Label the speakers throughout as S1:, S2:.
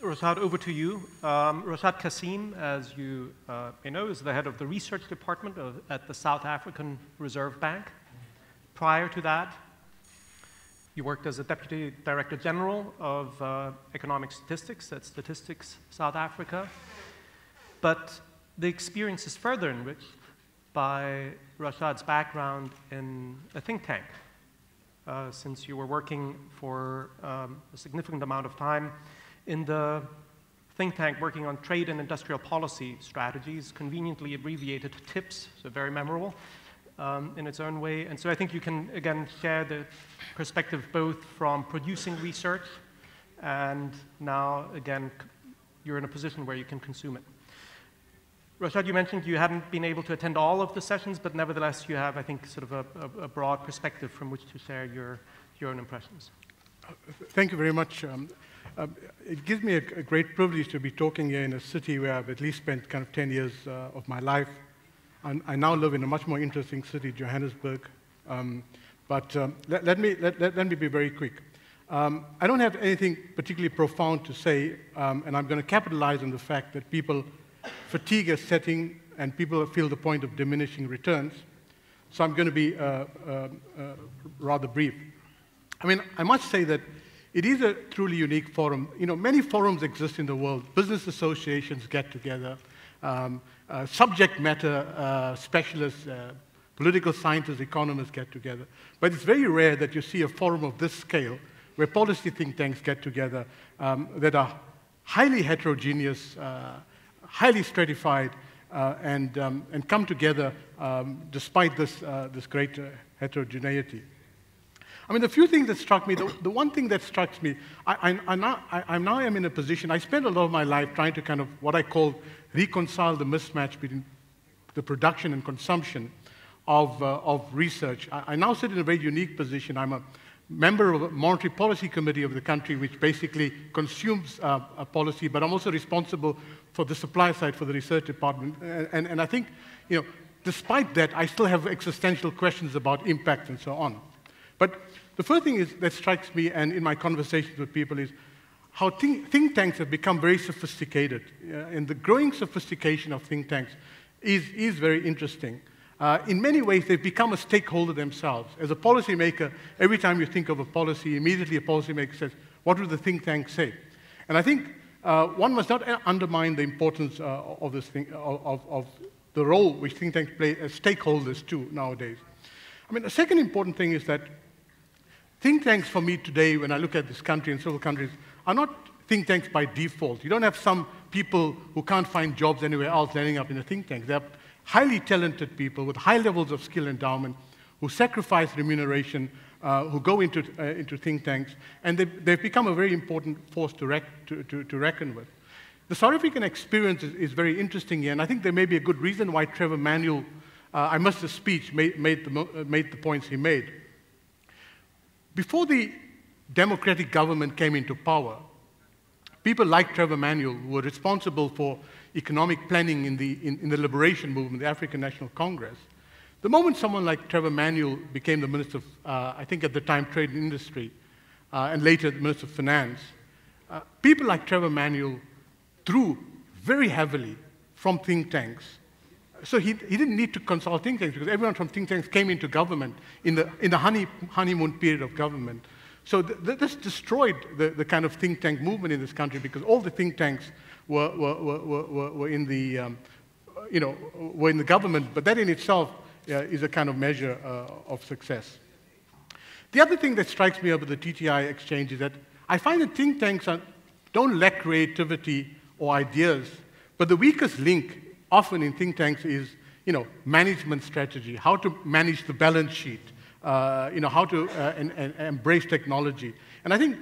S1: Rashad, over to you. Rashad Cassim, as you may know, is the head of the research department at the South African Reserve Bank. Prior to that, you worked as a Deputy Director General of Economic Statistics at Statistics South Africa. But the experience is further enriched by Rashad's background in a think tank, since you were working for a significant amount of time in the think tank working on trade and industrial policy strategies, conveniently abbreviated TIPS, so very memorable in its own way. And so I think you can, again, share the perspective both from producing research and now, again, you're in a position where you can consume it. Rashad, you mentioned you hadn't been able to attend all of the sessions, but nevertheless you have, I think, sort of a broad perspective from which to share your own impressions.
S2: Thank you very much. It gives me a great privilege to be talking here in a city where I've at least spent kind of 10 years of my life. I now live in a much more interesting city, Johannesburg. Let me be very quick. I don't have anything particularly profound to say, and I'm going to capitalize on the fact that people fatigue is setting and people feel the point of diminishing returns. So I'm going to be rather brief. I mean, I must say that it is a truly unique forum. You know, many forums exist in the world. Business associations get together, subject matter specialists, political scientists, economists get together. But it's very rare that you see a forum of this scale where policy think tanks get together that are highly heterogeneous, highly stratified, and come together despite this great heterogeneity. I mean, the few things that struck me, the one thing that strikes me, I now am in a position, I spent a lot of my life trying to kind of what I call reconcile the mismatch between the production and consumption of research. I now sit in a very unique position. I'm a member of a monetary policy committee of the country, which basically consumes a policy, but I'm also responsible for the supply side for the research department. And I think, you know, despite that, I still have existential questions about impact and so on. But the first thing that strikes me, and in my conversations with people, is how think tanks have become very sophisticated. And the growing sophistication of think tanks is very interesting. In many ways, they've become a stakeholder themselves. As a policymaker, every time you think of a policy, immediately a policymaker says, what will the think tank say? And I think one must not undermine the importance of this thing, of the role which think tanks play as stakeholders too nowadays. I mean, the second important thing is that think tanks for me today, when I look at this country and several countries, are not think tanks by default. You don't have some people who can't find jobs anywhere else ending up in a think tank. They're highly talented people with high levels of skill endowment who sacrifice remuneration, who go into think tanks, and they've become a very important force to reckon with. The South African experience is very interesting here, and I think there may be a good reason why Trevor Manuel, I must have speech, made the points he made. Before the democratic government came into power, people like Trevor Manuel, who were responsible for economic planning in the liberation movement, the African National Congress, the moment someone like Trevor Manuel became the Minister of, I think at the time, Trade and Industry, and later the Minister of Finance, people like Trevor Manuel drew very heavily from think tanks. So he didn't need to consult think tanks because everyone from think tanks came into government in the honeymoon period of government. So this destroyed the kind of think tank movement in this country because all the think tanks were in the were in the government, but that in itself is a kind of measure of success. The other thing that strikes me over the TTI exchange is that I find that think tanks don't lack creativity or ideas, but the weakest link often in think tanks is, you know, management strategy, how to manage the balance sheet, how to embrace technology. And I think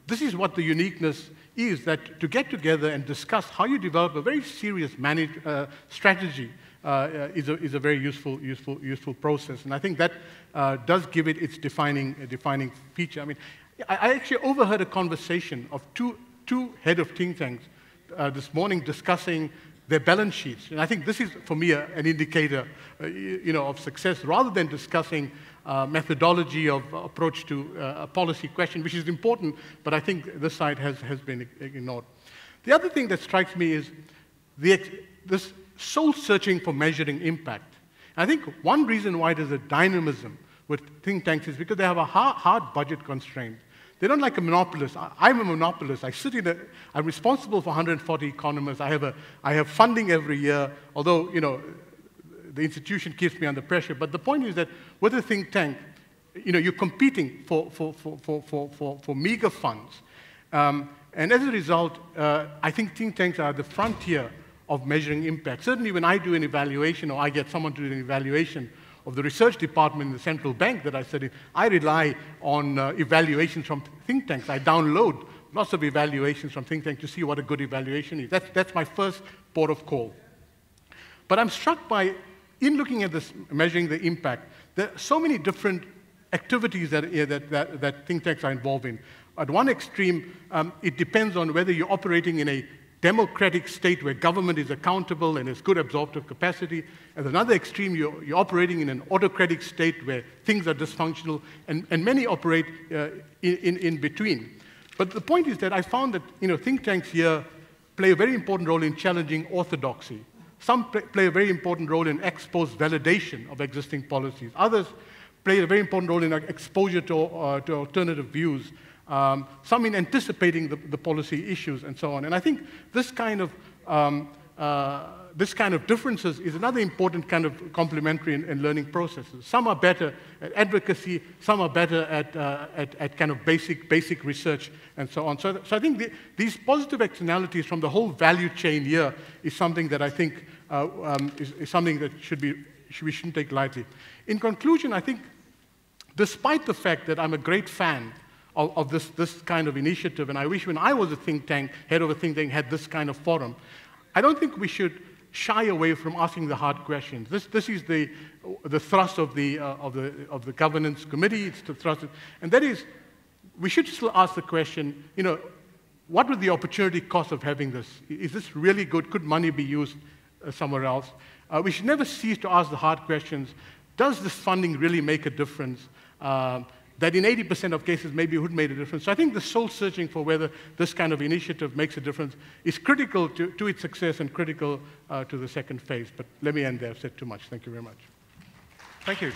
S2: this is what the uniqueness is, that to get together and discuss how you develop a very serious strategy is a very useful process. And I think that does give it its defining feature. I mean, I actually overheard a conversation of two head of think tanks this morning discussing their balance sheets. And I think this is, for me, an indicator of success. Rather than discussing methodology of approach to a policy question, which is important, but I think this side has been ignored. The other thing that strikes me is this soul-searching for measuring impact. I think one reason why there's a dynamism with think tanks is because they have a hard budget constraint. They don't like a monopolist. I'm a monopolist. I'm responsible for 140 economists. I have funding every year, although, you know, the institution keeps me under pressure. But the point is that with a think tank, you know, you're competing for meager funds. And as a result, I think think tanks are the frontier of measuring impact. Certainly when I do an evaluation, or I get someone to do an evaluation of the research department in the central bank that I study, I rely on evaluations from think tanks. I download lots of evaluations from think tanks to see what a good evaluation is. That's my first port of call. But I'm struck by, in looking at this, measuring the impact, there are so many different activities that think tanks are involved in. At one extreme, it depends on whether you're operating in a democratic state where government is accountable and has good absorptive capacity. At another extreme, you're operating in an autocratic state where things are dysfunctional, and many operate in between. But the point is that I found that, you know, think tanks here play a very important role in challenging orthodoxy. Some play a very important role in ex-post validation of existing policies. Others play a very important role in exposure to alternative views. Some in anticipating the policy issues and so on. And I think this kind of differences is another important kind of complementary and learning processes. Some are better at advocacy, some are better at kind of basic research and so on. So I think these positive externalities from the whole value chain here is something that I think is something that we shouldn't take lightly. In conclusion, I think despite the fact that I'm a great fan of this kind of initiative, and I wish when I was a think tank, head of a think tank, had this kind of forum, I don't think we should shy away from asking the hard questions. This is the thrust of the governance committee. It's the thrust, and that is, we should still ask the question, you know, what would the opportunity cost of having this? Is this really good? Could money be used somewhere else? We should never cease to ask the hard questions. Does this funding really make a difference? That in 80% of cases maybe it would make a difference. So I think the soul searching for whether this kind of initiative makes a difference is critical to its success and critical to the second phase. But let me end there. I've said too much. Thank you very much.
S1: Thank you.